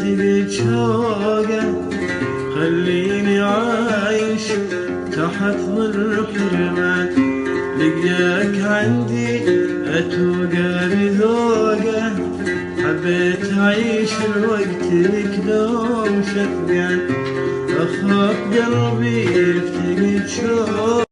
افتقد شوقه خليني عايش تحت ظل حرمان لقياك عندي اتوقع بذوقه حبيت اعيش الوقت لك دوم شفقان اخاف قلبي يفتقد شوقه